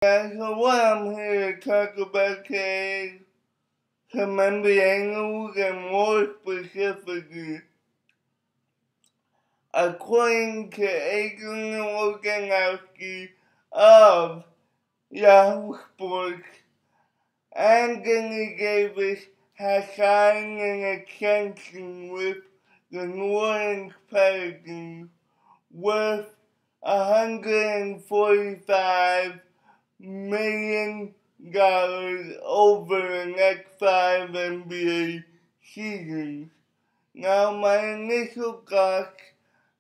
Yeah, so what I'm here to talk about today is some NBA news and more specifically, according to Adrian Wojnarowski of Yahoo Sports, Anthony Davis has signed an extension with the New Orleans Pelicans worth $145 million over the next 5 NBA seasons. Now, my initial thoughts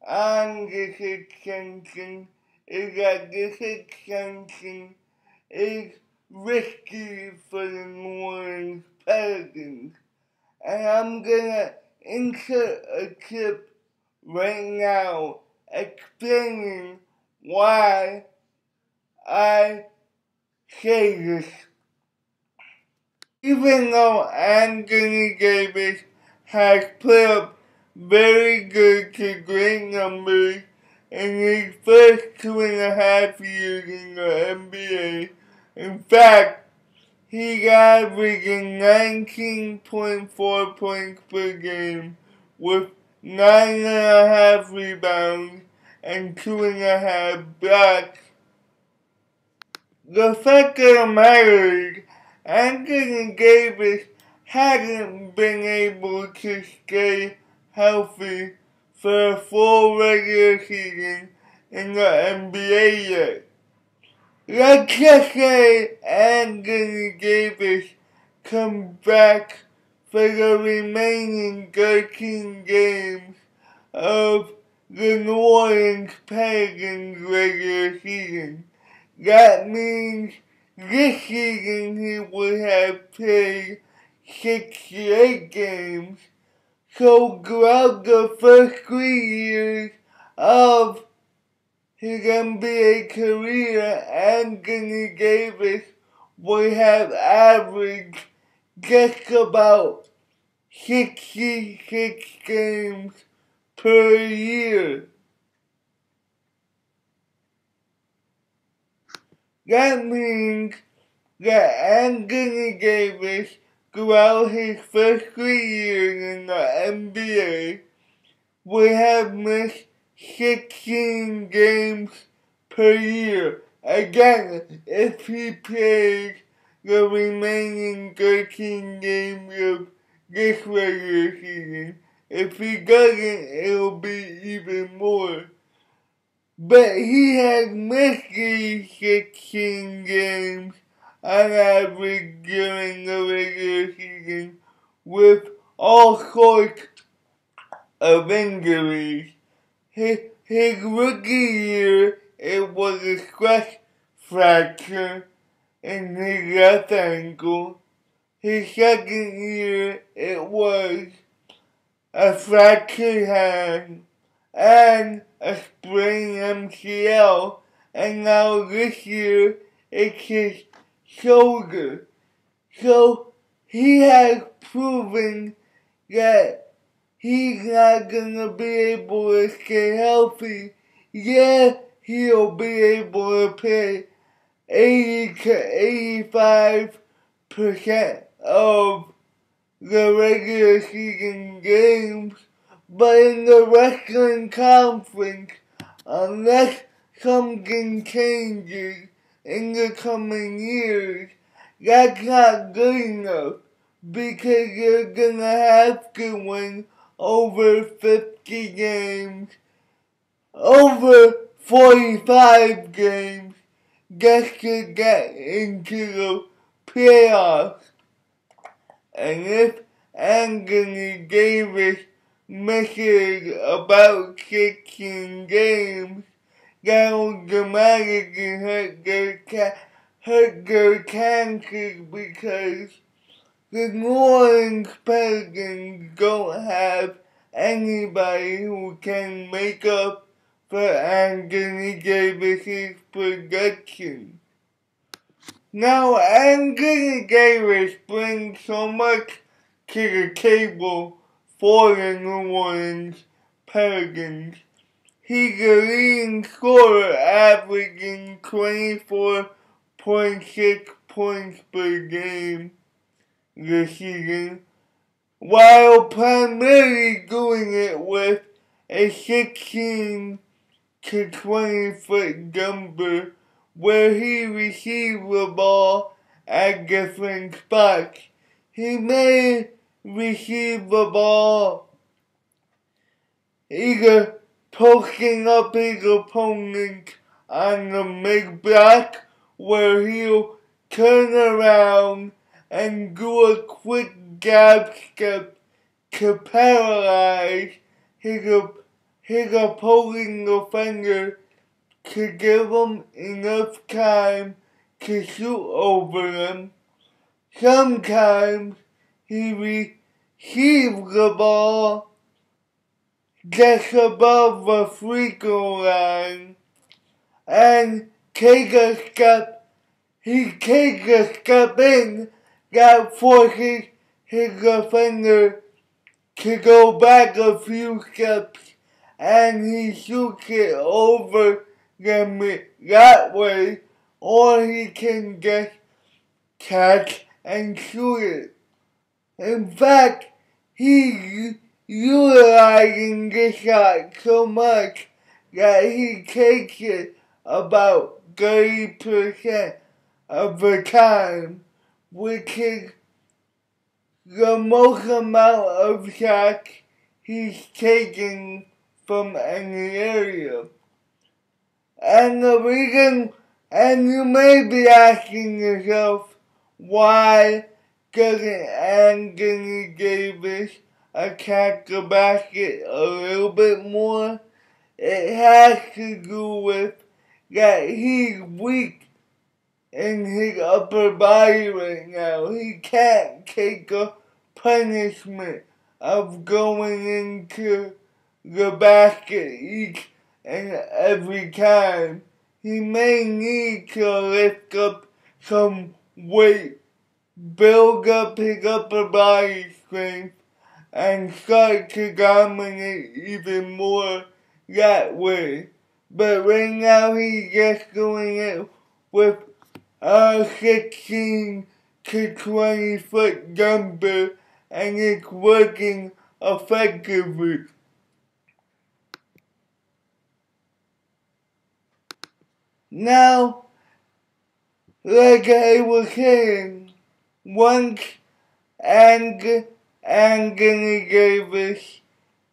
on this extension is that this extension is risky for the New Orleans Pelicans. And I'm gonna insert a clip right now explaining why I say this. Even though Anthony Davis has put up very good to great numbers in his first 2.5 years in the NBA, in fact, he averaging 19.4 points per game with 9.5 rebounds and 2.5 blocks. The fact of the matter is, Anthony Davis hasn't been able to stay healthy for a full regular season in the NBA yet. Let's just say Anthony Davis comes back for the remaining 13 games of the New Orleans Pelicans regular season. That means this season he would have played 68 games. So throughout the first 3 years of his NBA career, Anthony Davis would have averaged just about 66 games per year. That means that Anthony Davis, throughout his first 3 years in the NBA, would have missed 16 games per year. Again, if he plays the remaining 13 games of this regular season. If he doesn't, it'll be even more. But he has missed these 16 games on average during the regular season with all sorts of injuries. His rookie year, it was a stress fracture in his left ankle. His second year, it was a fractured hand and a sprained MCL, and now this year it's his shoulder. So he has proven that he's not gonna be able to stay healthy. Yeah, he'll be able to play 80 to 85% of the regular season games, but in the Western Conference, unless something changes in the coming years, that's not good enough, because you're gonna have to win over 50 games, over 45 games, just to get into the playoffs. And if Anthony Davis misses about 16 games, that will dramatically hurt their chances, because the New Orleans Pelicans don't have anybody who can make up for Anthony Davis' production. Now, Anthony Davis brings so much to the table for the New Orleans Pelicans. He's a leading scorer, averaging 24 8.6 points per game this season, while primarily doing it with a 16 to 20 foot jumper where he received the ball at different spots. He may receive the ball either posting up his opponent on the mid block where he'll turn around and do a quick jab step to paralyze his opposing defender to give him enough time to shoot over them. Sometimes he receives the ball just above the free throw line and takes a step in that forces his defender to go back a few steps, and he shoots it over them that way, or he can just catch and shoot it. In fact, he's utilizing this shot so much that he takes it about 30% of the time, which is the most amount of shots he's taken from any area. And the reason, and you may be asking yourself, why doesn't Anthony Davis attack the basket a little bit more? It has to do with that he's weak in his upper body right now. He can't take a punishment of going into the basket each and every time. He may need to lift up some weight, build up his upper body strength, and start to dominate even more that way. But right now he's just doing it with a 16 to 20 foot jumper, and it's working effectively. Now, like I was saying, once Anthony Davis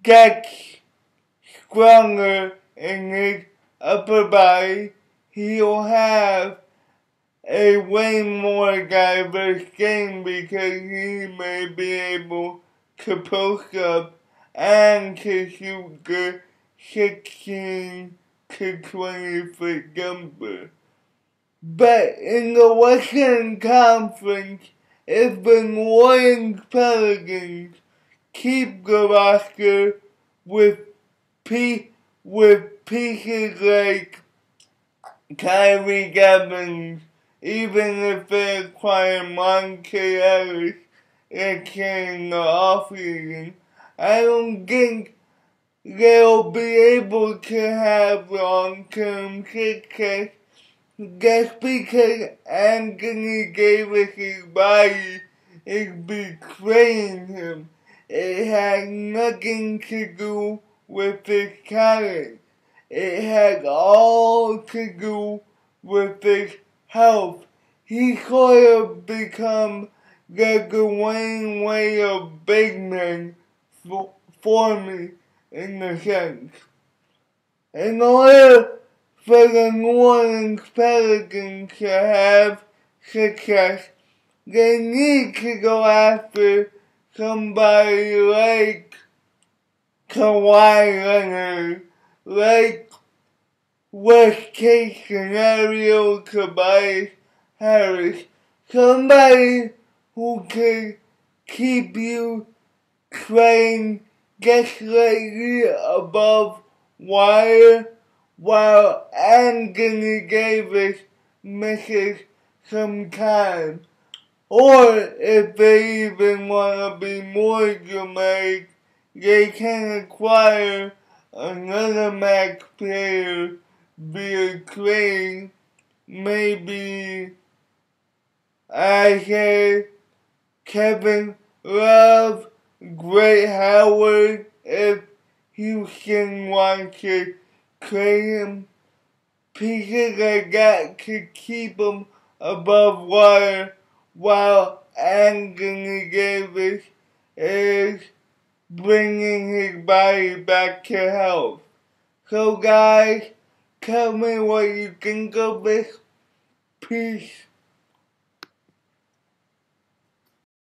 gets stronger in his upper body, he'll have a way more diverse game because he may be able to post up and to shoot the 16 to 20 foot jumper. But in the Western Conference, if the New Orleans Pelicans keep the roster with pieces like Kyrie Evans, even if they acquire Monte Ellis in the offseason, I don't think they'll be able to have long-term success just because Anthony Davis' body is betraying him. It has nothing to do with his talent. It has all to do with his health. He could have become the Dwayne Wade of big men for me, in a sense. In order for the New Orleans Pelicans to have success, they need to go after somebody like Kawhi Leonard, like worst case scenario Tobias Harris, somebody who can keep you trained just slightly above wire while Anthony Davis misses some time. Or if they even want to be more dramatic, they can acquire another max player via trade, maybe I say Kevin Love, Great Howard, if Houston wants to trade him. Pieces like that to keep him above water while Anthony Davis is bringing his body back to health. So guys, tell me what you think of this. Peace.